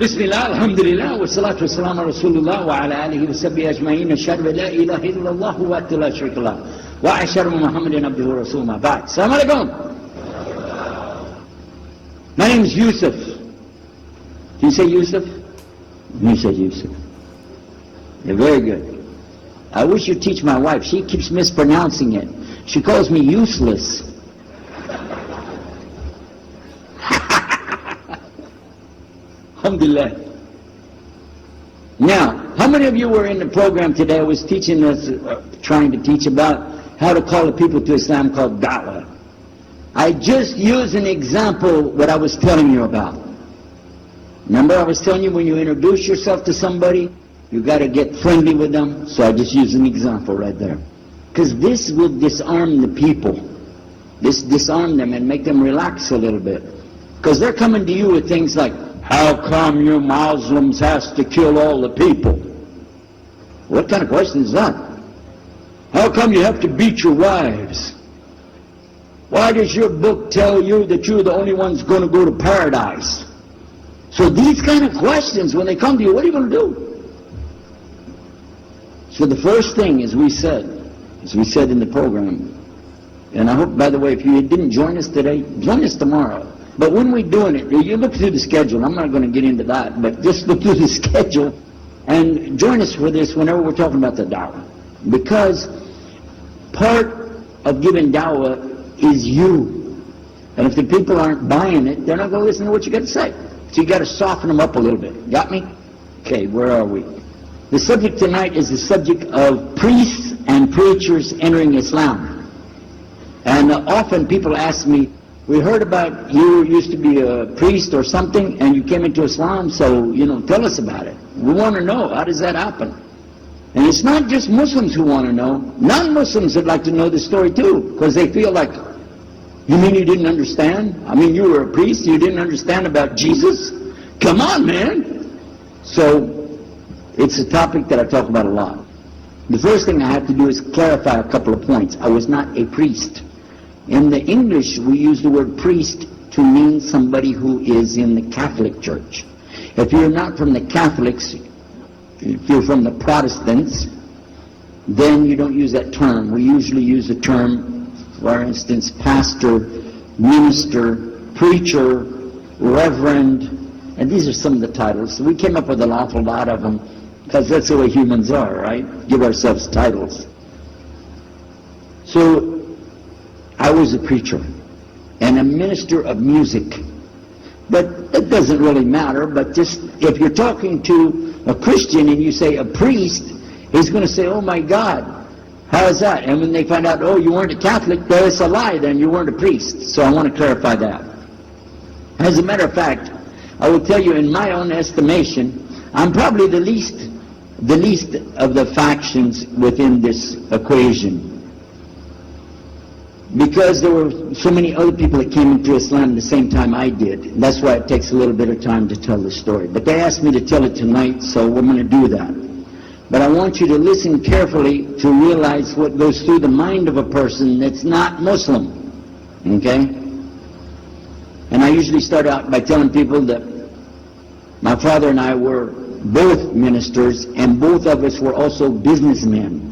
بسم الله الحمد لله والصلاة والسلام على رسول الله وعلى آله وصحبه أجمعين. أشهر لا إله إلا الله وحده لا شريك له وأشهر محمد عبده ورسوله ما بعد. السلام عليكم. My name is Yusuf. Do you say Yusuf? You say Yusuf. You're very good. I wish you'd teach my wife. She keeps mispronouncing it. She calls me useless. Alhamdulillah. Now, how many of you were in the program today? I was teaching us, trying to teach about how to call the people to Islam called Da'wah. I just used an example what I was telling you about. Remember I was telling you when you introduce yourself to somebody, you got to get friendly with them. So I just used an example right there. Because this will disarm the people. This disarm them and make them relax a little bit. Because they're coming to you with things like, how come you Muslims has to kill all the people? What kind of question is that? How come you have to beat your wives? Why does your book tell you that you're the only ones going to go to paradise? So these kind of questions, when they come to you, what are you going to do? So the first thing, as we said in the program, and I hope, by the way, if you didn't join us today, join us tomorrow. But when we're doing it, you look through the schedule. I'm not going to get into that, but just look through the schedule and join us for this whenever we're talking about the da'wah. Because part of giving da'wah is you. And if the people aren't buying it, they're not going to listen to what you got to say. So you got to soften them up a little bit. Got me? Okay, where are we? The subject tonight is the subject of priests and preachers entering Islam. And often people ask me, we heard about you used to be a priest or something and you came into Islam, so, tell us about it. We want to know, how does that happen? And it's not just Muslims who want to know. Non-Muslims would like to know the story too, because they feel like, you mean you didn't understand? I mean, you were a priest, you didn't understand about Jesus? Come on, man! So, it's a topic that I talk about a lot. The first thing I have to do is clarify a couple of points. I was not a priest. In the English, we use the word priest to mean somebody who is in the Catholic Church. If you're not from the Catholics, if you're from the Protestants, then you don't use that term. We usually use the term, for instance, pastor, minister, preacher, reverend, and these are some of the titles. We came up with an awful lot of them, because that's the way humans are, right? Give ourselves titles. So, I was a preacher and a minister of music. But it doesn't really matter, but just if you're talking to a Christian and you say a priest, he's going to say, oh my God, how is that? And when they find out, oh, you weren't a Catholic, well, it's a lie, then you weren't a priest. So I want to clarify that. As a matter of fact, I will tell you, in my own estimation, I'm probably the least of the factions within this equation. Because there were so many other people that came into Islam at the same time I did. That's why it takes a little bit of time to tell the story. But they asked me to tell it tonight, so we're going to do that. But I want you to listen carefully to realize what goes through the mind of a person that's not Muslim. Okay? And I usually start out by telling people that my father and I were both ministers, and both of us were also businessmen.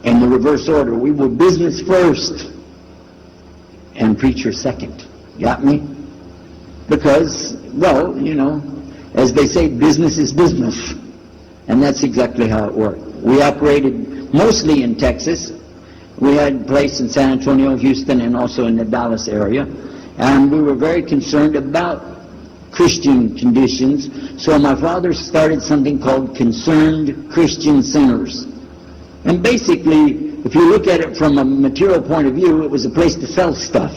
In the reverse order, we were business first and preacher second. Got me? Because, well, as they say, business is business. And that's exactly how it worked. We operated mostly in Texas. We had a place in San Antonio, Houston, and also in the Dallas area. And we were very concerned about Christian conditions. So my father started something called Concerned Christian Centers. And basically, if you look at it from a material point of view, it was a place to sell stuff.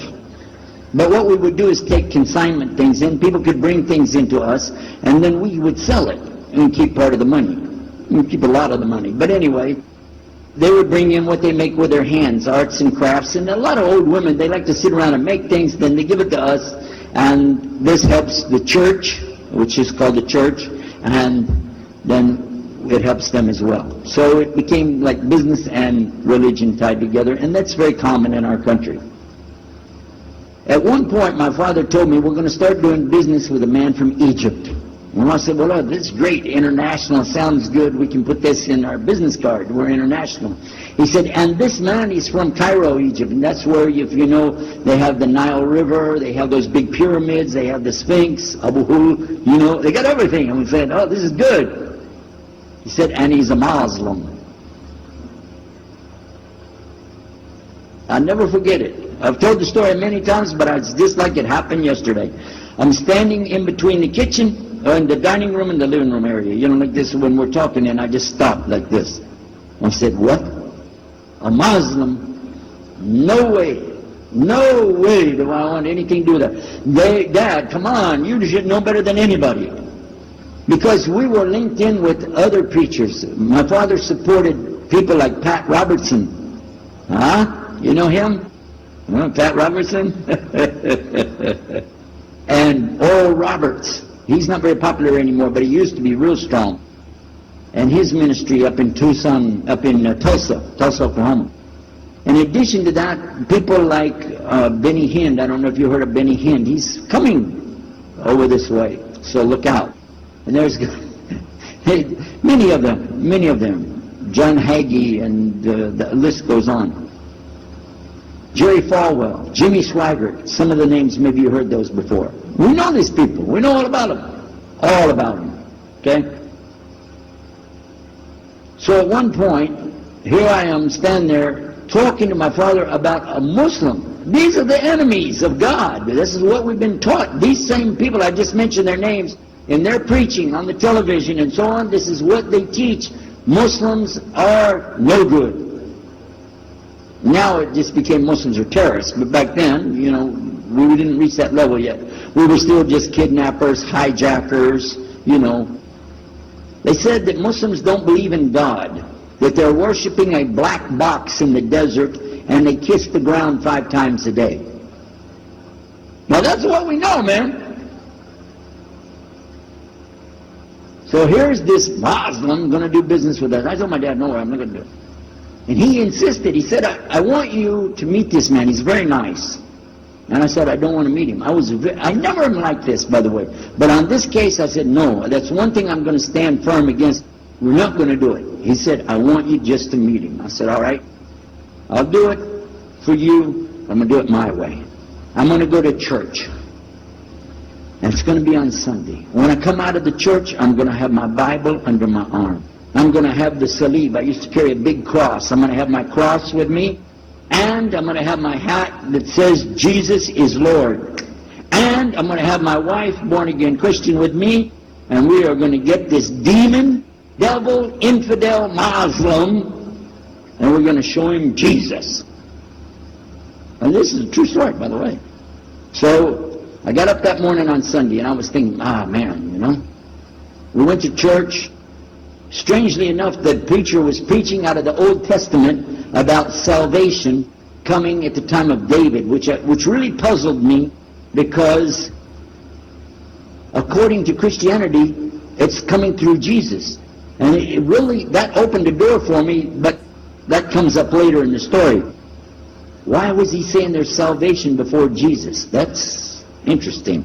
But what we would do is take consignment things in. People could bring things into us, and then we would sell it and keep part of the money. We keep a lot of the money. But anyway, they would bring in what they make with their hands, arts and crafts. And a lot of old women, they like to sit around and make things, then they give it to us. And this helps the church, which is called the church, and then it helps them as well. So it became like business and religion tied together, and that's very common in our country. At one point, my father told me, we're going to start doing business with a man from Egypt. And I said, well, this is great, international, sounds good, we can put this in our business card, we're international. He said, and this man is from Cairo, Egypt, and that's where, if you know, they have the Nile River, they have those big pyramids, they have the Sphinx, Abu Hul, you know, they got everything. And we said, oh, this is good. He said, and he's a Muslim. I'll never forget it. I've told the story many times, but it's just like it happened yesterday. I'm standing in between the kitchen, in the dining room and the living room area, you know, like this when we're talking, and I just stopped like this. I said, what? A Muslim? No way. No way do I want anything to do with that. Dad, come on, you should know better than anybody. Because we were linked in with other preachers. My father supported people like Pat Robertson. Huh? You know him? Pat Robertson? And Oral Roberts. He's not very popular anymore, but he used to be real strong. And his ministry up in Tucson, up in Tulsa, Oklahoma. In addition to that, people like Benny Hinn. I don't know if you heard of Benny Hinn. He's coming over this way, so look out. And there's many of them. John Hagee, and the list goes on. Jerry Falwell, Jimmy Swaggart, some of the names, maybe you heard those before. We know these people. We know all about them. All about them. Okay? So at one point, here I am standing there talking to my father about a Muslim. These are the enemies of God. This is what we've been taught. These same people, I just mentioned their names, in their preaching on the television and so on, this is what they teach. Muslims are no good. Now it just became Muslims are terrorists, but back then, you know, we didn't reach that level yet. We were still just kidnappers, hijackers, you know. They said that Muslims don't believe in God, that they're worshiping a black box in the desert, and they kiss the ground 5 times a day. Now that's what we know, man. So here's this Muslim going to do business with us. I told my dad, no, I'm not going to do it. And he insisted. He said, I want you to meet this man. He's very nice. And I said, I don't want to meet him. I never am like this, by the way. But on this case, I said, no, that's one thing I'm going to stand firm against. We're not going to do it. He said, I want you just to meet him. I said, all right, I'll do it for you. I'm going to do it my way. I'm going to go to church. And it's going to be on Sunday. When I come out of the church, I'm going to have my Bible under my arm. I'm going to have the salib. I used to carry a big cross. I'm going to have my cross with me. And I'm going to have my hat that says Jesus is Lord. And I'm going to have my wife, born-again Christian, with me. And we are going to get this demon, devil, infidel, Muslim, and we're going to show him Jesus. And this is a true story, by the way. So I got up that morning on Sunday, and I was thinking, man, you know. We went to church. Strangely enough, the preacher was preaching out of the Old Testament about salvation coming at the time of David, which really puzzled me, because according to Christianity, it's coming through Jesus. And it really, that opened the door for me, but that comes up later in the story. Why was he saying there's salvation before Jesus? That's interesting.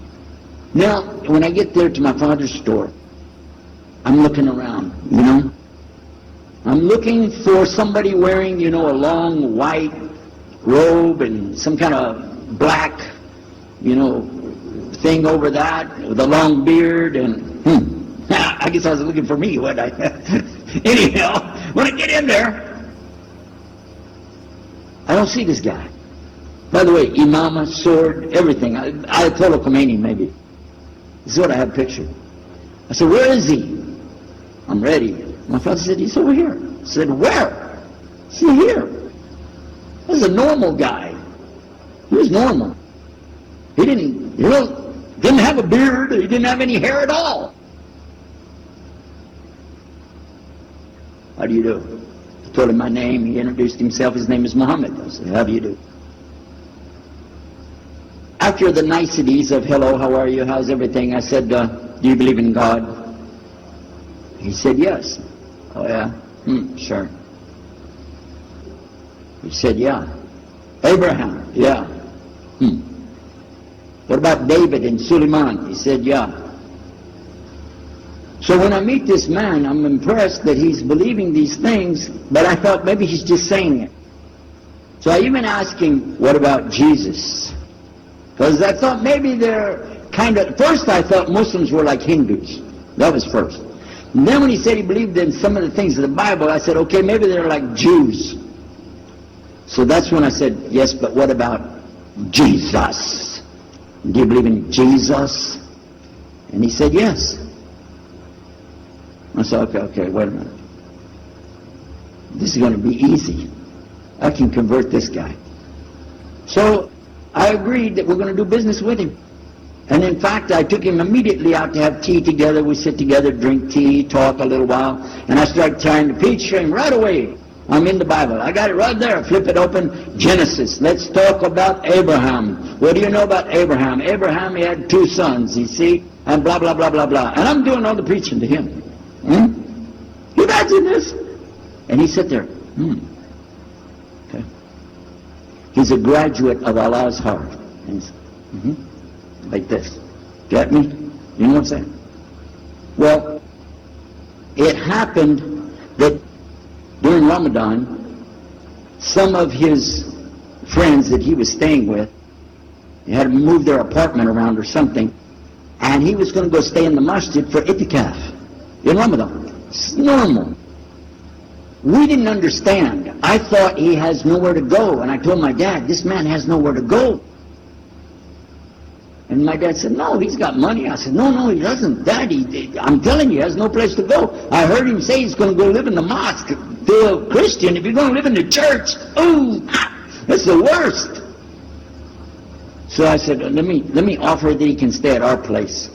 Now, when I get there to my father's store, I'm looking around, you know. I'm looking for somebody wearing, you know, a long white robe and some kind of black, you know, thing over that with a long beard, and I guess I was looking for me, wasn't I? Anyhow, when I get in there, I don't see this guy. By the way, imama, sword, everything. Ayatollah Khomeini, maybe. This is what I have pictured. I said, where is he? I'm ready. My father said, he's over here. I said, where? I said, here. He was a normal guy. He was normal. He didn't have a beard. He didn't have any hair at all. How do you do? I told him my name. He introduced himself. His name is Muhammad. I said, how do you do? After the niceties of hello, how are you, how's everything, I said, do you believe in God? He said, yes. Oh, yeah? Sure. He said, yeah. Abraham, yeah. What about David and Suleiman? He said, yeah. So when I meet this man, I'm impressed that he's believing these things, but I thought maybe he's just saying it. So I even asked him, what about Jesus? Because I thought maybe they're first I thought Muslims were like Hindus. That was first. And then when he said he believed in some of the things of the Bible, I said, okay, maybe they're like Jews. So that's when I said, yes, but what about Jesus? Do you believe in Jesus? And he said, yes. I said, okay, wait a minute. This is going to be easy. I can convert this guy. So I agreed that we're going to do business with him. And in fact, I took him immediately out to have tea together. We sit together, drink tea, talk a little while. And I started trying to preach to him right away. I'm in the Bible. I got it right there. Flip it open. Genesis. Let's talk about Abraham. What do you know about Abraham? Abraham, he had 2 sons, you see? And blah, blah, blah, blah, blah. And I'm doing all the preaching to him. You imagine this? And he sat there. Okay. He's a graduate of Allah's heart. And he's, like this. Get me? You know what I'm saying? Well, it happened that during Ramadan, some of his friends that he was staying with, he had to move their apartment around or something, and he was going to go stay in the masjid for itikaf in Ramadan. It's normal. We didn't understand. I thought he has nowhere to go, and I told my dad, this man has nowhere to go. And my dad said, no, he's got money. I said, no, he doesn't. Dad, I'm telling you, he has no place to go. I heard him say he's going to go live in the mosque. To a Christian, if you're going to live in the church, that's the worst. So I said, let me offer that he can stay at our place.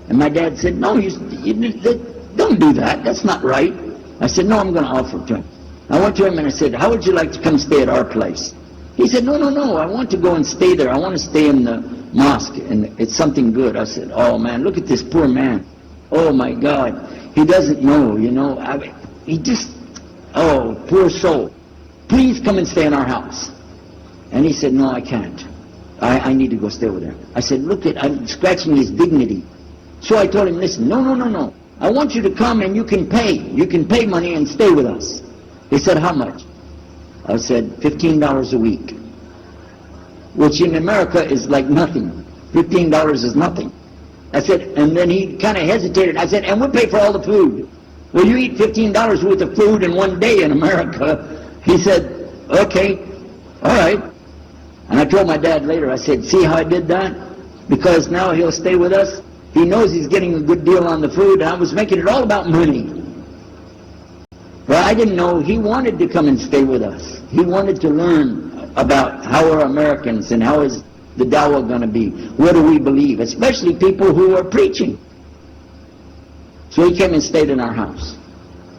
And my dad said, no, don't do that. That's not right. I said, no, I'm going to offer it to him. I went to him and I said, how would you like to come stay at our place? He said, no, I want to go and stay there. I want to stay in the mosque, and it's something good. I said, oh man, look at this poor man. Oh my God. He doesn't know, poor soul. Please come and stay in our house. And he said, no, I can't. I need to go stay with him. I said, I'm scratching his dignity. So I told him, listen, no. I want you to come and you can pay. You can pay money and stay with us. He said, how much? I said, $15 a week. Which in America is like nothing. $15 is nothing. I said, and then he kind of hesitated. I said, and we'll pay for all the food. Well, you eat $15 worth of food in one day in America. He said, okay, all right. And I told my dad later, I said, see how I did that? Because now he'll stay with us. He knows he's getting a good deal on the food. And I was making it all about money. Well, I didn't know he wanted to come and stay with us. He wanted to learn about how are Americans and how is the Dawah going to be. What do we believe? Especially people who are preaching. So he came and stayed in our house.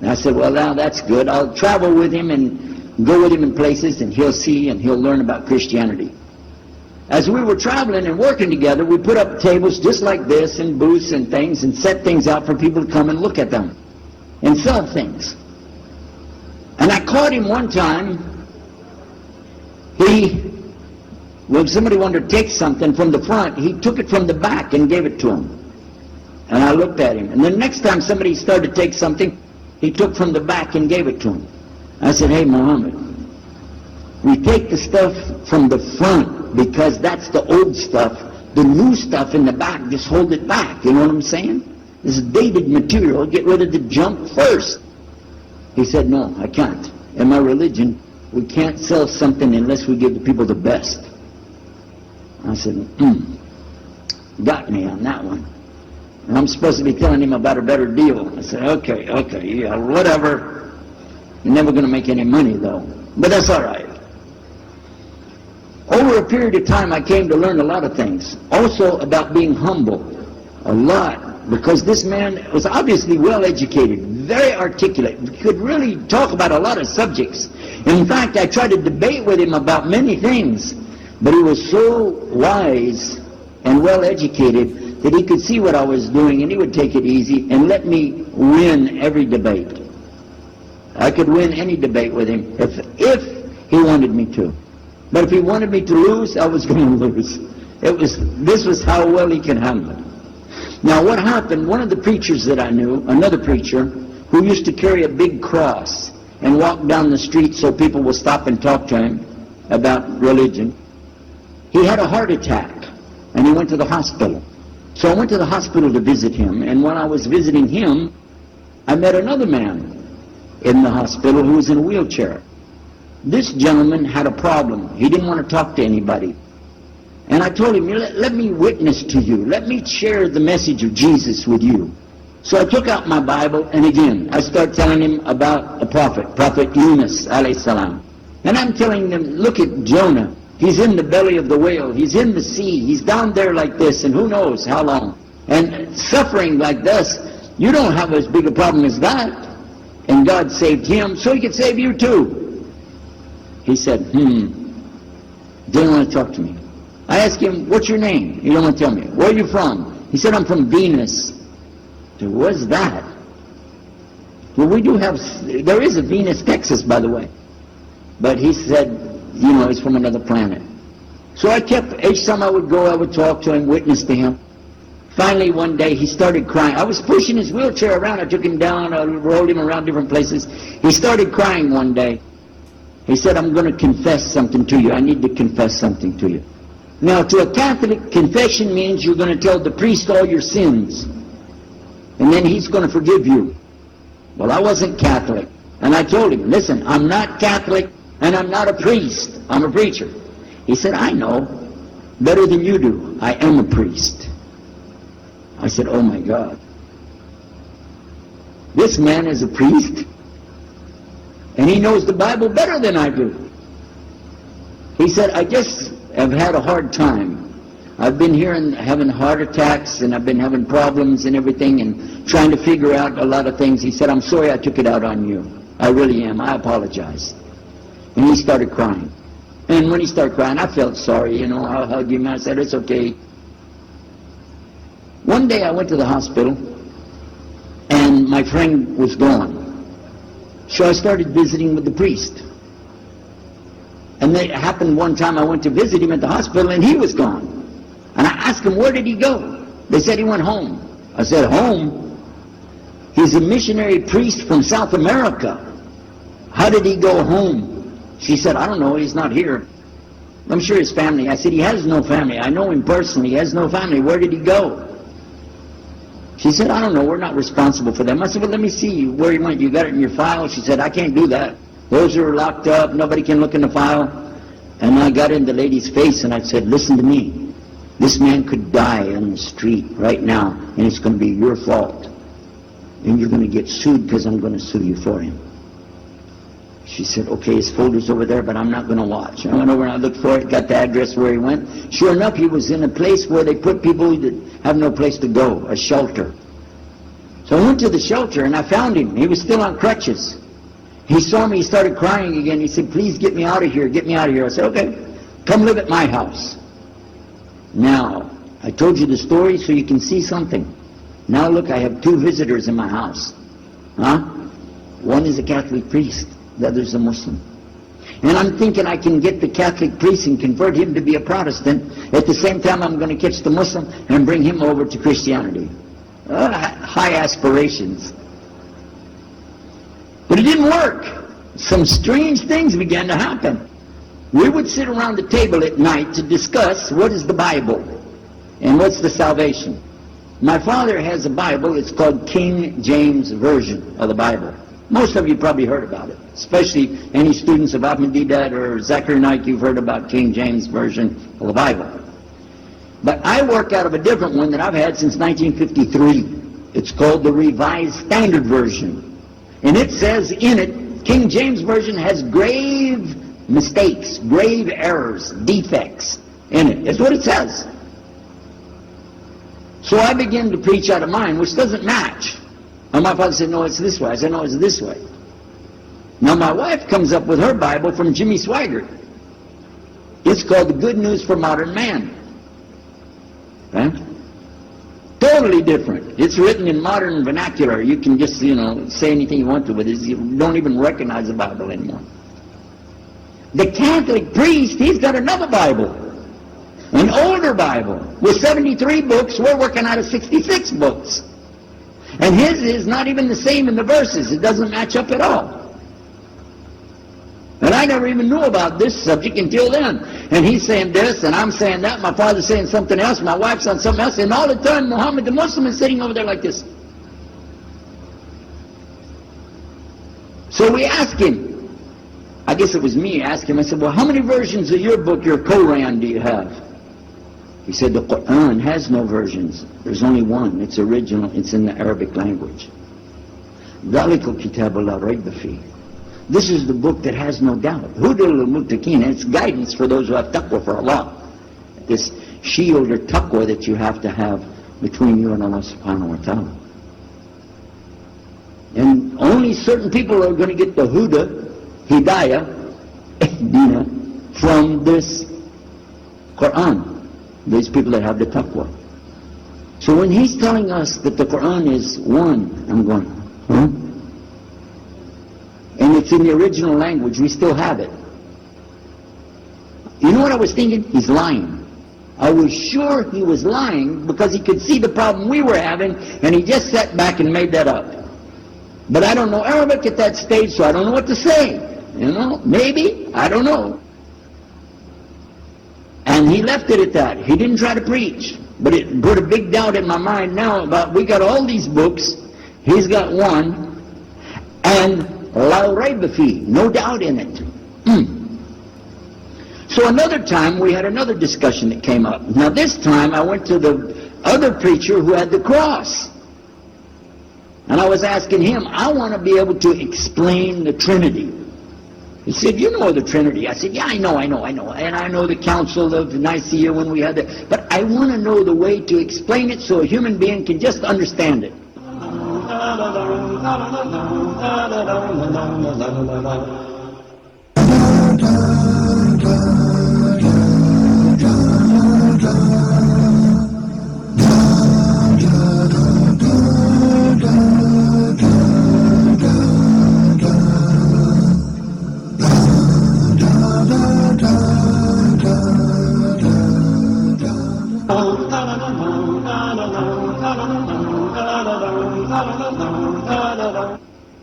And I said, well, now that's good. I'll travel with him and go with him in places, and he'll see and he'll learn about Christianity. As we were traveling and working together, we put up tables just like this and booths and things and set things out for people to come and look at them and sell things. And I caught him one time. When somebody wanted to take something from the front, he took it from the back and gave it to him. And I looked at him. And the next time somebody started to take something, he took from the back and gave it to him. I said, hey, Muhammad, we take the stuff from the front because that's the old stuff. The new stuff in the back, just hold it back. You know what I'm saying? This is dated material. Get rid of the junk first. He said, no, I can't. In my religion, we can't sell something unless we give the people the best. I said, got me on that one. And I'm supposed to be telling him about a better deal. I said, okay, yeah, whatever. You're never going to make any money, though. But that's all right. Over a period of time, I came to learn a lot of things. Also about being humble. A lot. Because this man was obviously well educated, very articulate, could really talk about a lot of subjects. In fact, I tried to debate with him about many things, but he was so wise and well educated that he could see what I was doing, and he would take it easy and let me win every debate. I could win any debate with him if he wanted me to. But if he wanted me to lose, I was going to lose. This was how well he could handle it. Now what happened, one of the preachers that I knew, another preacher, who used to carry a big cross and walk down the street so people would stop and talk to him about religion, he had a heart attack and he went to the hospital. So I went to the hospital to visit him, and when I was visiting him, I met another man in the hospital who was in a wheelchair. This gentleman had a problem. He didn't want to talk to anybody. And I told him, let me witness to you. Let me share the message of Jesus with you. So I took out my Bible, and again, I started telling him about a Prophet Yunus, alayhi salam. And I'm telling them, look at Jonah. He's in the belly of the whale. He's in the sea. He's down there like this, and who knows how long. And suffering like this, you don't have as big a problem as that. And God saved him, so he could save you too. He said, didn't want to talk to me. I asked him, what's your name? He don't want to tell me. Where are you from? He said, I'm from Venus. I said, what's that? Well, we do have, there is a Venus, Texas, by the way. But he said, he's from another planet. So I kept, each time I would go, I would talk to him, witness to him. Finally, one day, he started crying. I was pushing his wheelchair around. I took him down. I rolled him around different places. He started crying one day. He said, I'm going to confess something to you. I need to confess something to you. Now, to a Catholic, confession means you're going to tell the priest all your sins. And then he's going to forgive you. Well, I wasn't Catholic. And I told him, listen, I'm not Catholic and I'm not a priest. I'm a preacher. He said, I know. Better than you do. I am a priest. I said, oh my God. This man is a priest? And he knows the Bible better than I do. He said, I just have had a hard time. I've been here and having heart attacks, and I've been having problems and everything, and trying to figure out a lot of things. He said, I'm sorry I took it out on you. I really am. I apologize. And he started crying. And when he started crying, I felt sorry, I hugged him. I said, it's okay. One day I went to the hospital, and my friend was gone. So I started visiting with the priest. And it happened one time I went to visit him at the hospital, and he was gone. And I asked him, where did he go? They said he went home. I said, home? He's a missionary priest from South America. How did he go home? She said, I don't know, he's not here. I'm sure his family. I said, he has no family. I know him personally. He has no family. Where did he go? She said, I don't know. We're not responsible for them. I said, well, let me see where he went. You got it in your file? She said, I can't do that. Those are locked up. Nobody can look in the file. And I got in the lady's face and I said, listen to me. This man could die on the street right now, and it's going to be your fault. And you're going to get sued because I'm going to sue you for him. She said, okay, his folder's over there, but I'm not going to watch. I went over and I looked for it, got the address where he went. Sure enough, he was in a place where they put people that have no place to go, a shelter. So I went to the shelter and I found him. He was still on crutches. He saw me, he started crying again. He said, please get me out of here, get me out of here. I said, okay, come live at my house. Now, I told you the story so you can see something. Now look, I have 2 visitors in my house. One is a Catholic priest, the other is a Muslim. And I'm thinking I can get the Catholic priest and convert him to be a Protestant. At the same time, I'm going to catch the Muslim and bring him over to Christianity. High aspirations. But it didn't work. Some strange things began to happen. We would sit around the table at night to discuss what is the Bible and what's the salvation. My father has a Bible. It's called King James Version of the Bible. Most of you probably heard about it, especially any students of Ahmadiyyat or Zachary Naik, you've heard about King James Version of the Bible. But I work out of a different one that I've had since 1953. It's called the Revised Standard Version. And it says in it, King James Version has grave mistakes, grave errors, defects in it. That's what it says. So I began to preach out of mine, which doesn't match. And my father said, no, it's this way. I said, no, it's this way. Now my wife comes up with her Bible from Jimmy Swaggart. It's called The Good News for Modern Man. Right? Totally different. It's written in modern vernacular. You can just, say anything you want to with it. You don't even recognize the Bible anymore. The Catholic priest, he's got another Bible. An older Bible with 73 books. We're working out of 66 books. And his is not even the same in the verses. It doesn't match up at all. And I never even knew about this subject until then. And he's saying this, and I'm saying that. My father's saying something else. My wife's saying something else. And all the time, Muhammad the Muslim is sitting over there like this. So we asked him. I guess it was me asking him. I said, well, how many versions of your book, your Quran, do you have? He said, the Quran has no versions. There's only one. It's original. It's in the Arabic language. ذَلِكَ الْكِتَابُ لَا رَيْبَ فِيهِ. This is the book that has no doubt. Huda lil-muttaqin. It's guidance for those who have taqwa for Allah. This shield or taqwa that you have to have between you and Allah subhanahu wa ta'ala. And only certain people are going to get the huda, hidayah, dina, from this Quran. These people that have the taqwa. So when he's telling us that the Quran is one, I'm going, huh? And it's in the original language, we still have it. You know what I was thinking? He's lying. I was sure he was lying because he could see the problem we were having, and he just sat back and made that up. But I don't know Arabic at that stage, so I don't know what to say. Maybe, I don't know. And he left it at that. He didn't try to preach. But it put a big doubt in my mind now about, we got all these books, he's got one, and la rayba fi, no doubt in it. So another time we had another discussion that came up. Now this time I went to the other preacher who had the cross. And I was asking him, I want to be able to explain the Trinity. He said, you know the Trinity. I said, yeah, I know. And I know the Council of Nicaea when we had that. But I want to know the way to explain it so a human being can just understand it.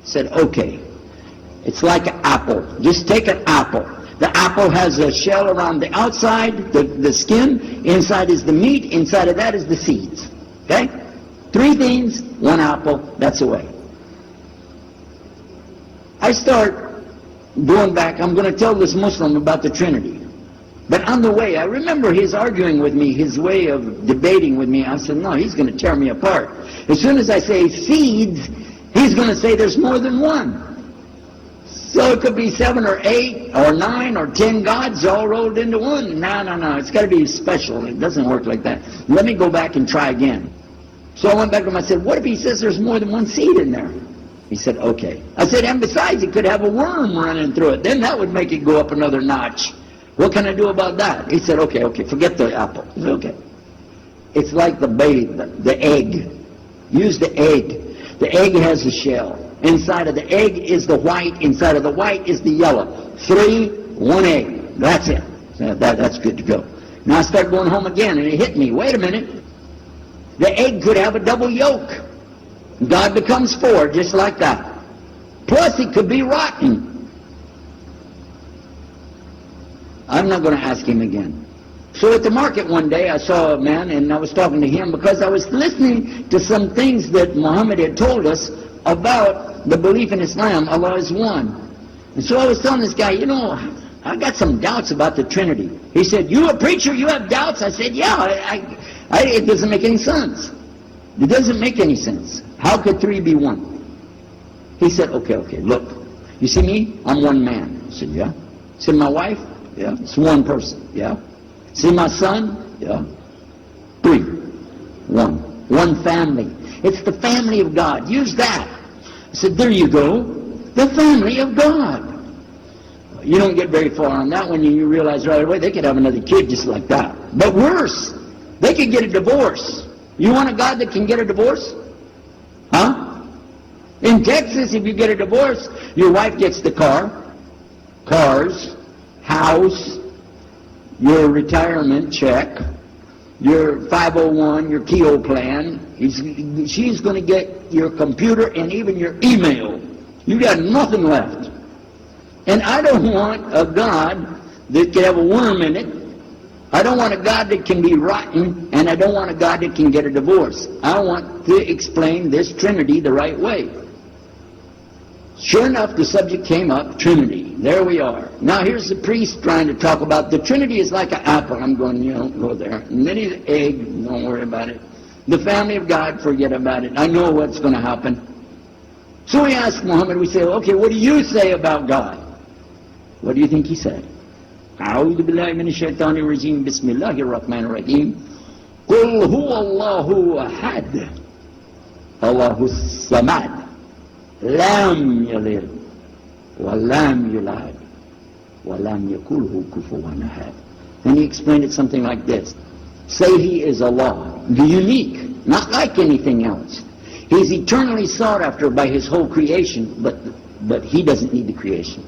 Said, okay, it's like an apple. Just take an apple. The apple has a shell around the outside, the skin. Inside is the meat. Inside of that is the seeds. Okay? 3 things, 1 apple. That's the way. I start going back. I'm going to tell this Muslim about the Trinity. But on the way, I remember his arguing with me, his way of debating with me. I said, no, he's going to tear me apart. As soon as I say seeds, he's going to say there's more than one. So it could be 7 or 8 or 9 or 10 gods all rolled into one. No. It's got to be special. It doesn't work like that. Let me go back and try again. So I went back to him. I said, what if he says there's more than one seed in there? He said, okay. I said, and besides, it could have a worm running through it. Then that would make it go up another notch. What can I do about that? He said, okay, forget the apple. I said, okay. It's like the babe, the egg. Use the egg. The egg has a shell. Inside of the egg is the white. Inside of the white is the yellow. 3, 1 egg. That's it. That's good to go. Now I start going home again, and it hit me. Wait a minute. The egg could have a double yolk. God becomes 4, just like that. Plus, it could be rotten. I'm not going to ask him again. So at the market one day, I saw a man, and I was talking to him because I was listening to some things that Muhammad had told us about the belief in Islam. Allah is one. And so I was telling this guy, I got some doubts about the Trinity. He said, you a preacher, you have doubts? I said, yeah, it doesn't make any sense. It doesn't make any sense. How could 3 be 1? He said, okay, look. You see me? I'm one man. I said, yeah. See my wife? Yeah. It's one person. Yeah. See my son? Yeah. 3. 1. One family. It's the family of God. Use that. I said, there you go. The family of God. You don't get very far on that one, and you realize right away they could have another kid just like that. But worse, they could get a divorce. You want a God that can get a divorce? Huh? In Texas, if you get a divorce, your wife gets the cars, house, your retirement check, your 501, your KEO plan. She's going to get your computer and even your email. You got nothing left. And I don't want a God that can have a worm in it. I don't want a God that can be rotten, and I don't want a God that can get a divorce. I want to explain this Trinity the right way. Sure enough, the subject came up, Trinity. There we are. Now here's the priest trying to talk about the Trinity is like an apple. I'm going, go there. And then the egg, don't worry about it. The family of God, forget about it. I know what's going to happen. So we asked Muhammad, we say, okay, what do you say about God? What do you think he said? أعوذ بالله من الشيطان الرجيم بسم الله الرحمن الرحيم قل هو الله أحد الله الصمد لم يلد ولم يولد ولم يكن له كفوا أحد. And he explained it something like this. Say he is Allah, the unique, not like anything else. He's eternally sought after by his whole creation, but he doesn't need the creation.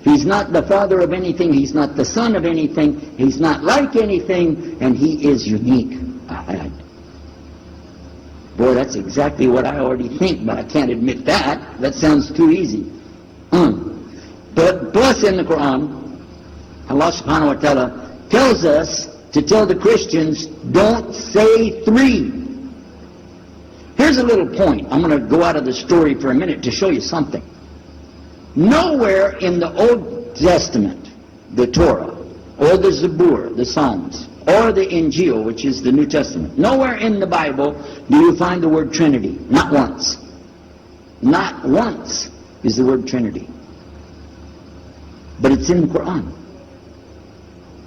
He's not the father of anything, he's not the son of anything, he's not like anything, and he is unique. Ahad. Boy, that's exactly what I already think, but I can't admit that. That sounds too easy. But plus in the Quran, Allah subhanahu wa ta'ala tells us to tell the Christians, don't say 3. Here's a little point. I'm going to go out of the story for a minute to show you something. Nowhere in the Old Testament, the Torah, or the Zabur, the Psalms, or the Injil, which is the New Testament, nowhere in the Bible do you find the word Trinity. Not once. Not once is the word Trinity. But it's in the Quran.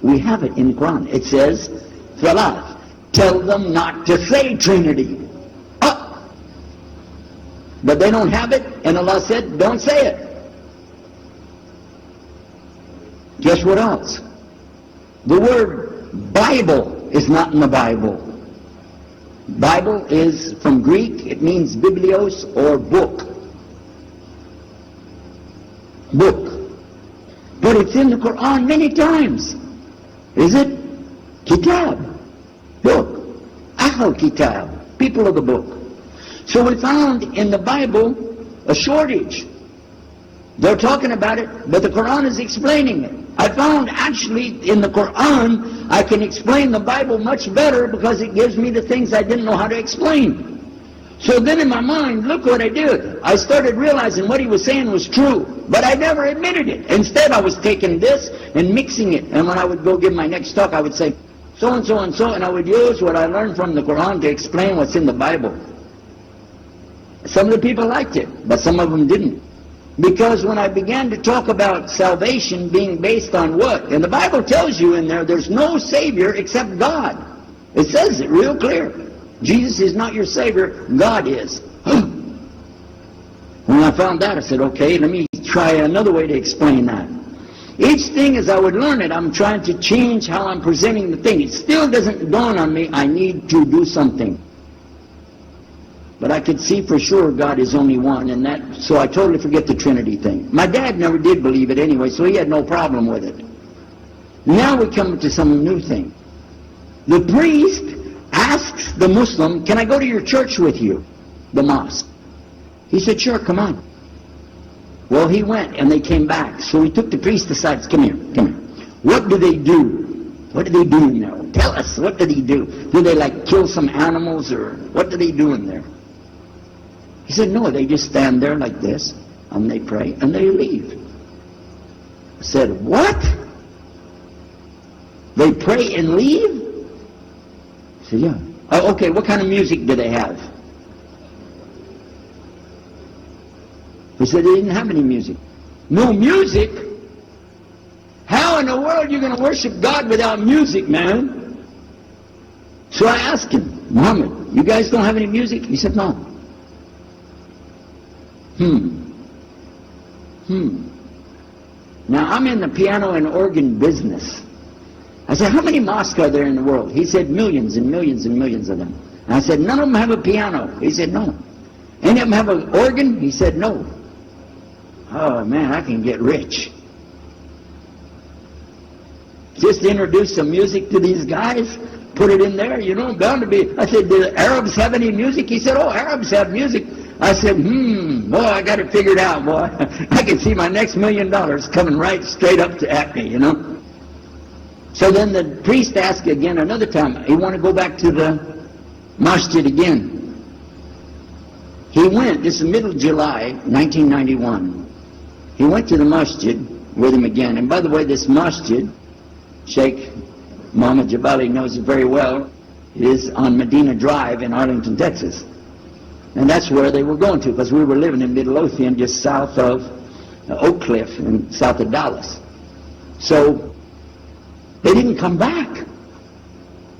We have it in the Quran. It says, Thalath, tell them not to say Trinity. But they don't have it, and Allah said, don't say it. Guess what else? The word Bible is not in the Bible. Bible is from Greek, it means biblios or book. Book. But it's in the Quran many times. Is it? Kitab. Book. Ahl Kitab. People of the book. So we found in the Bible a shortage. They're talking about it, but the Quran is explaining it. I found actually in the Quran I can explain the Bible much better because it gives me the things I didn't know how to explain. So then in my mind, look what I did. I started realizing what he was saying was true, but I never admitted it. Instead I was taking this and mixing it, and when I would go give my next talk I would say so and so and so, and I would use what I learned from the Quran to explain what's in the Bible. Some of the people liked it, but some of them didn't. Because when I began to talk about salvation being based on what? And the Bible tells you in there's no Savior except God. It says it real clear. Jesus is not your Savior, God is. When I found that, I said, okay, let me try another way to explain that. Each thing as I would learn it, I'm trying to change how I'm presenting the thing. It still doesn't dawn on me, I need to do something. But I could see for sure God is only one, and that, so I totally forget the Trinity thing. My dad never did believe it anyway, so he had no problem with it. Now we come to some new thing. The priest asks the Muslim, can I go to your church with you? The mosque. He said, sure, come on. Well, he went, and they came back. So he took the priest aside, come here, come here. What do they do? What do they do in there? Tell us, what do they do? Do they like kill some animals, or what do they do in there? He said, no, they just stand there like this, and they pray, and they leave. I said, what? They pray and leave? He said, yeah. Oh, okay, what kind of music do they have? He said they didn't have any music. No music? how in the world are you going to worship God without music, man? So I asked him, Muhammad, you guys don't have any music? He said, no. Now, I'm in the piano and organ business. I said, how many mosques are there in the world? He said, millions and millions and millions of them. And I said, none of them have a piano. He said, no. Any of them have an organ? He said, no. Oh, man, I can get rich. Just introduce some music to these guys, put it in there, you know, bound to be. I said, do the Arabs have any music? He said, oh, Arabs have music. I said, boy, I got it figured out, boy. I can see my next $1 million coming right straight up at me, you know. So then the priest asked again another time, he wanted to go back to the masjid again. He went, this is middle of July, 1991. He went to the masjid with him again. And by the way, this masjid, Sheikh Muhammad Jabali knows it very well, is on Medina Drive in Arlington, Texas. And that's where they were going to, because we were living in Midlothian, just south of Oak Cliff and south of Dallas. So they didn't come back.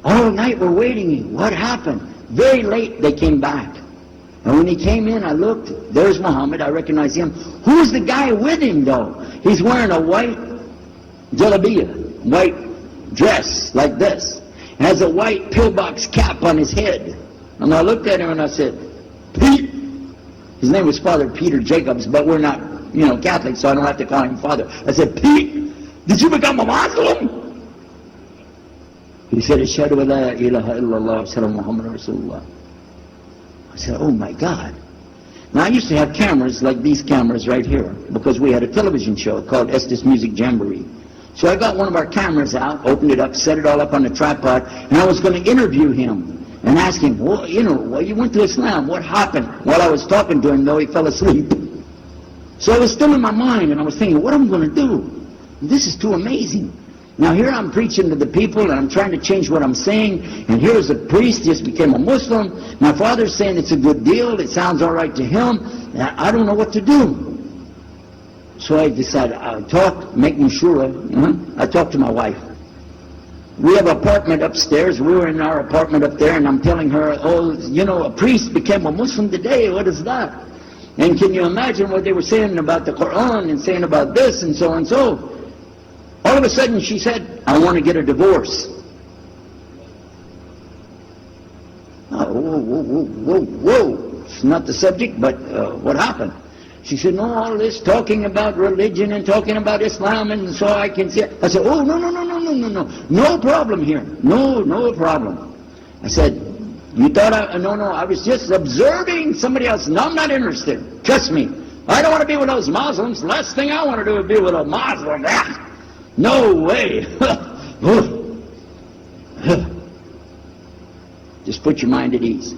All night we're waiting. What happened? Very late they came back. And when he came in, I looked. There's Muhammad. I recognized him. Who's the guy with him, though? He's wearing a white jalabiyah, white dress like this. And has a white pillbox cap on his head. And I looked at him and I said, Pete. His name was Father Peter Jacobs, but we're not, you know, Catholic, so I don't have to call him Father. I said, Pete, did you become a Muslim? He said, Ashhadu an la ilaha illallah, Ashhadu Muhammad Rasulullah. I said, oh my God. Now I used to have cameras like these cameras right here, because we had a television show called Istess Music Jamboree. So I got one of our cameras out, opened it up, set it all up on the tripod, and I was going to interview him and ask him, well, you know, well, you went to Islam, what happened? While I was talking to him, though, he fell asleep. So it was still in my mind, and I was thinking, what am I going to do? This is too amazing. Now here I'm preaching to the people, and I'm trying to change what I'm saying, and here's a priest, just became a Muslim. My father's saying it's a good deal, it sounds all right to him, and I don't know what to do. So I decided, I'll talk, making sure, I talked to my wife. We have an apartment upstairs, we were in our apartment up there, and I'm telling her, oh, you know, a priest became a Muslim today, what is that? And can you imagine what they were saying about the Quran, and saying about this, and so and so? All of a sudden she said, I want to get a divorce. Oh, whoa. It's not the subject, but what happened? She said, no, all this talking about religion and talking about Islam, and so I can see it. I said, oh, no. No problem here. No problem. I said, you thought no, I was just observing somebody else. No, I'm not interested. Trust me. I don't want to be with those Muslims. Last thing I want to do is be with a Muslim. No way. Just put your mind at ease.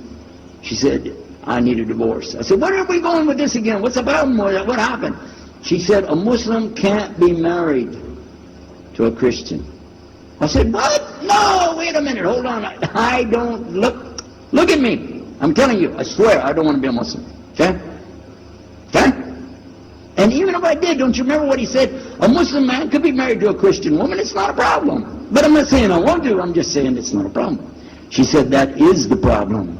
She said, I need a divorce. I said, where are we going with this again? What's the problem? What happened? She said, a Muslim can't be married to a Christian. I said, what? No, wait a minute. Hold on. I don't look at me. I'm telling you, I swear, I don't want to be a Muslim. Okay? Okay? And even if I did, don't you remember what he said? A Muslim man could be married to a Christian woman. It's not a problem. But I'm not saying I won't do. I'm just saying it's not a problem. She said, that is the problem.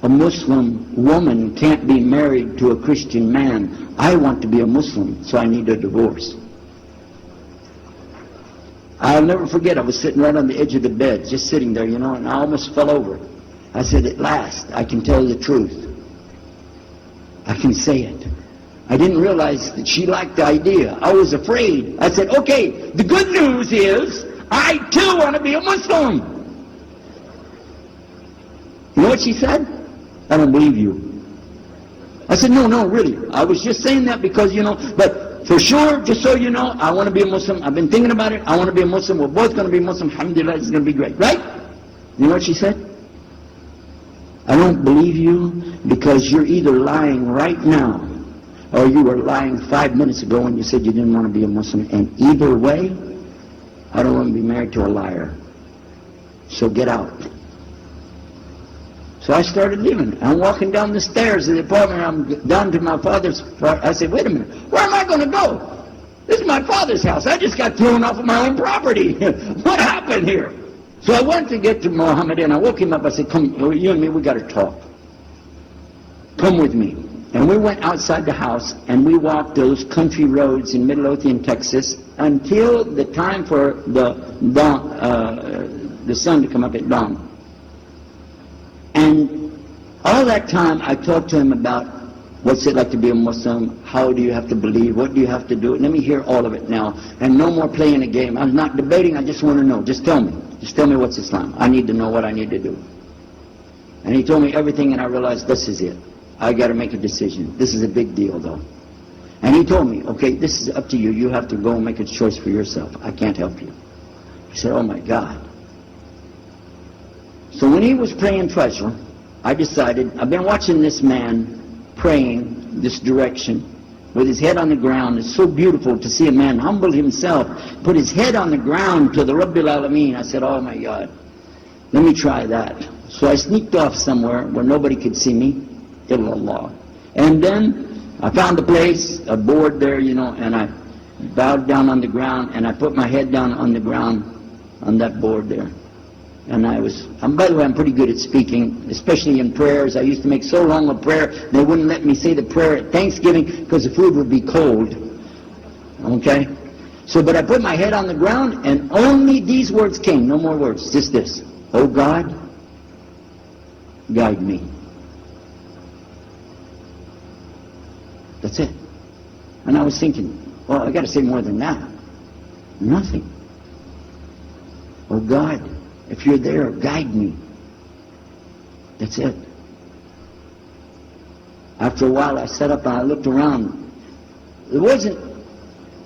A Muslim woman can't be married to a Christian man. I want to be a Muslim, so I need a divorce. I'll never forget, I was sitting right on the edge of the bed, just sitting there, you know, and I almost fell over. I said, at last, I can tell the truth. I can say it. I didn't realize that she liked the idea. I was afraid. I said, okay, the good news is, I too want to be a Muslim. You know what she said? I don't believe you. I said, no, really. I was just saying that because, you know, but for sure, just so you know, I want to be a Muslim. I've been thinking about it. I want to be a Muslim. We're both going to be Muslim. Alhamdulillah, it's going to be great. Right? You know what she said? I don't believe you because you're either lying right now or you were lying 5 minutes ago when you said you didn't want to be a Muslim. And either way, I don't want to be married to a liar. So get out. So I started leaving. I'm walking down the stairs of the apartment. I'm down to my father's part. I said, wait a minute. Where am I going to go? This is my father's house. I just got thrown off of my own property. What happened here? So I wanted to get to Muhammad, and I woke him up. I said, come, you and me, we got to talk. Come with me. And we went outside the house, and we walked those country roads in Midlothian, Texas, until the time for the sun to come up at dawn. And all that time, I talked to him about what's it like to be a Muslim, how do you have to believe, what do you have to do. Let me hear all of it now. And no more playing a game. I'm not debating, I just want to know. Just tell me. Just tell me what's Islam. I need to know what I need to do. And he told me everything, and I realized this is it. I got to make a decision. This is a big deal, though. And he told me, okay, this is up to you. You have to go and make a choice for yourself. I can't help you. He said, oh my God. So when he was praying Fajr, I decided, I've been watching this man praying this direction with his head on the ground. It's so beautiful to see a man humble himself, put his head on the ground to the Rabbil Alameen. I said, oh my God, let me try that. So I sneaked off somewhere where nobody could see me. Illallah. And then I found a place, a board there, you know, and I bowed down on the ground, and I put my head down on the ground on that board there. And by the way, I'm pretty good at speaking, especially in prayers. I used to make so long a prayer, they wouldn't let me say the prayer at Thanksgiving because the food would be cold. Okay? So, but I put my head on the ground, and only these words came, no more words, just this. Oh God, guide me. That's it. And I was thinking, well, I got to say more than that. Nothing. Oh God, if you're there, guide me. That's it. After a while, I sat up and I looked around. There wasn't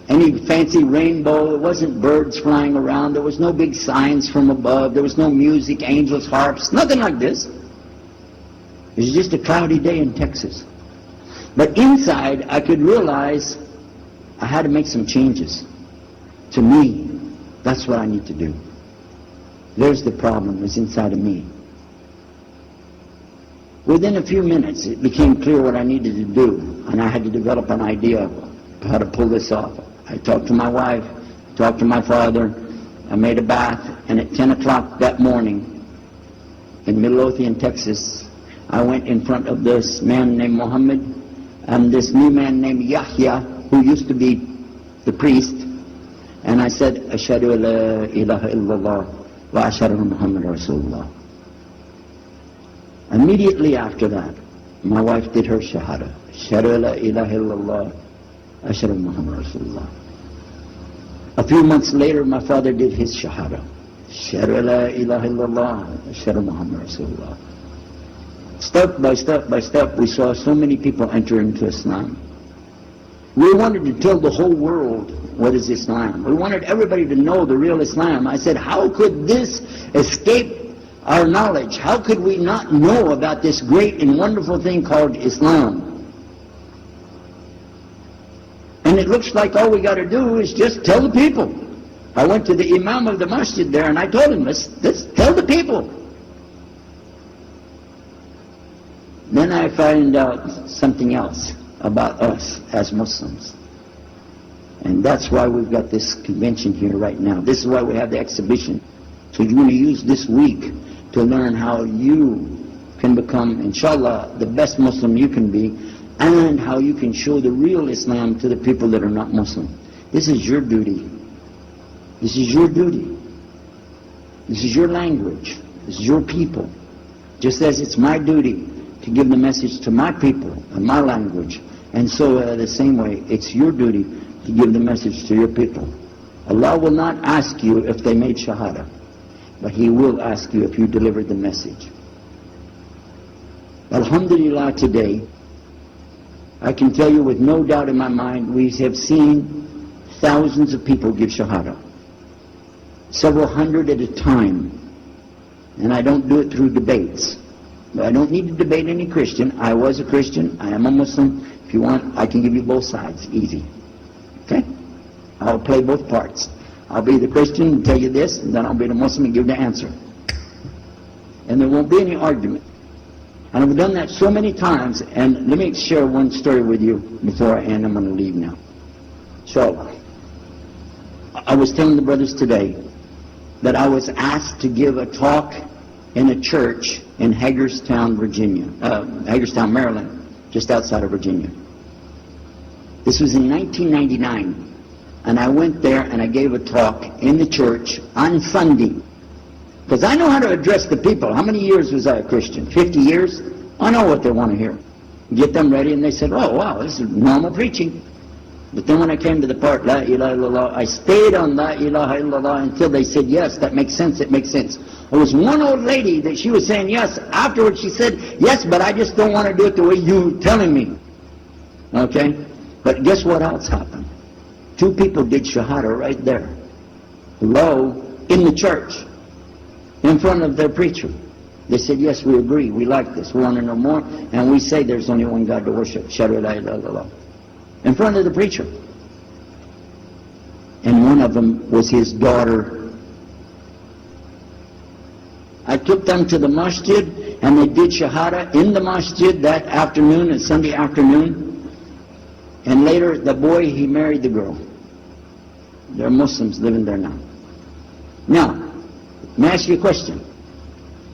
any fancy rainbow. There wasn't birds flying around. There was no big signs from above. There was no music, angels, harps, nothing like this. It was just a cloudy day in Texas. But inside, I could realize I had to make some changes. To me, that's what I need to do. There's the problem, it's inside of me. Within a few minutes, it became clear what I needed to do, and I had to develop an idea of how to pull this off. I talked to my wife, talked to my father, I made a bath, and at 10 o'clock that morning, in Midlothian, Texas, I went in front of this man named Muhammad, and this new man named Yahya, who used to be the priest, and I said, Ashhadu la ilaha illallah wa ashhadu Muhammad Rasulullah. Immediately after that, my wife did her shahada. Ashhadu la ilaha illallah wa ashhadu Muhammad Rasulullah. A few months later, my father did his shahada. Ashhadu la ilaha illallah wa ashhadu Muhammad Rasulullah. Step by step by step, we saw so many people enter into Islam. We wanted to tell the whole world what is Islam. We wanted everybody to know the real Islam. I said, how could this escape our knowledge? How could we not know about this great and wonderful thing called Islam? And it looks like all we got to do is just tell the people. I went to the Imam of the masjid there, and I told him, let's tell the people. Then I find out something else about us as Muslims. And that's why we've got this convention here right now. This is why we have the exhibition. So you're going to use this week to learn how you can become, inshallah, the best Muslim you can be, and how you can show the real Islam to the people that are not Muslim. This is your duty. This is your duty. This is your language. This is your people. Just as it's my duty to give the message to my people in my language, and so the same way, it's your duty to give the message to your people. Allah will not ask you if they made shahada, but He will ask you if you delivered the message. Alhamdulillah, today, I can tell you with no doubt in my mind, we have seen thousands of people give shahada. Several hundred at a time. And I don't do it through debates. I don't need to debate any Christian. I was a Christian. I am a Muslim. If you want, I can give you both sides. Easy. Okay? I'll play both parts. I'll be the Christian and tell you this, and then I'll be the Muslim and give the answer. And there won't be any argument. And I've done that so many times. And let me share one story with you before I end. I'm going to leave now. Inshallah. I was telling the brothers today that I was asked to give a talk in a church in Hagerstown, Maryland, just outside of Virginia. This was in 1999. And I went there and I gave a talk in the church on Sunday. Because I know how to address the people. How many years was I a Christian? 50 years? I know what they want to hear. Get them ready, and they said, oh, wow, this is normal preaching. But then when I came to the part, La ilaha illallah, I stayed on La ilaha illallah until they said, yes, that makes sense, it makes sense. There was one old lady that she was saying yes. Afterwards she said, yes, but I just don't want to do it the way you're telling me. Okay? But guess what else happened? 2 people did shahada right there. Low, in the church, in front of their preacher. They said, yes, we agree, we like this, we want to know more, and we say there's only one God to worship. Shahadu la ilaha illallah. In front of the preacher. And one of them was his daughter. I took them to the masjid, and they did shahada in the masjid that afternoon, Sunday afternoon. And later, the boy, he married the girl. There are Muslims living there now. Now, let me ask you a question.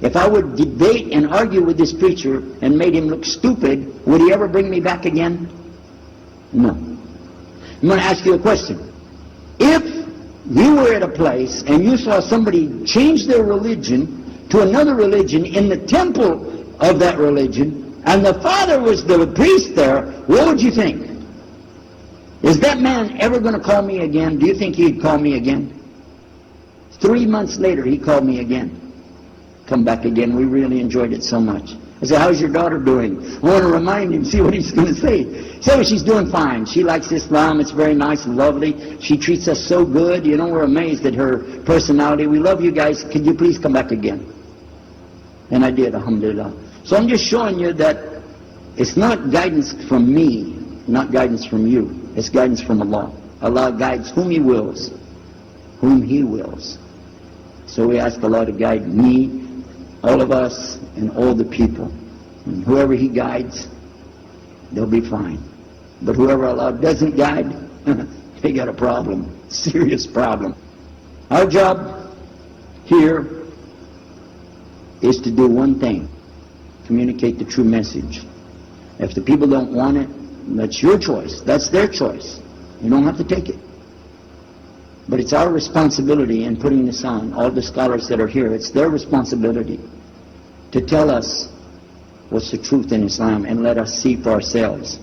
If I would debate and argue with this preacher and made him look stupid, would he ever bring me back again? No. I'm going to ask you a question. If you were at a place and you saw somebody change their religion to another religion in the temple of that religion, and the father was the priest there, what would you think? Is that man ever going to call me again? Do you think he'd call me again? 3 months later, he called me again. Come back again. We really enjoyed it so much. I said, how's your daughter doing? I want to remind him, see what he's going to say. He said, well, she's doing fine. She likes Islam. It's very nice and lovely. She treats us so good. You know, we're amazed at her personality. We love you guys. Could you please come back again? And I did, alhamdulillah. So I'm just showing you that it's not guidance from me, not guidance from you. It's guidance from Allah. Allah guides whom He wills. Whom He wills. So we ask Allah to guide me, all of us, and all the people. And whoever He guides, they'll be fine. But whoever Allah doesn't guide, they got a problem. Serious problem. Our job here is to do one thing. Communicate the true message. If the people don't want it, that's your choice. That's their choice. You don't have to take it. But it's our responsibility in putting this on, all the scholars that are here, it's their responsibility to tell us what's the truth in Islam and let us see for ourselves.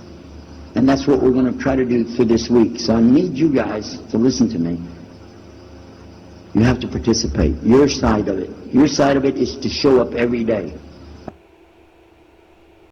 And that's what we're going to try to do through this week. So I need you guys to listen to me. You have to participate. Your side of it. Your side of it is to show up every day.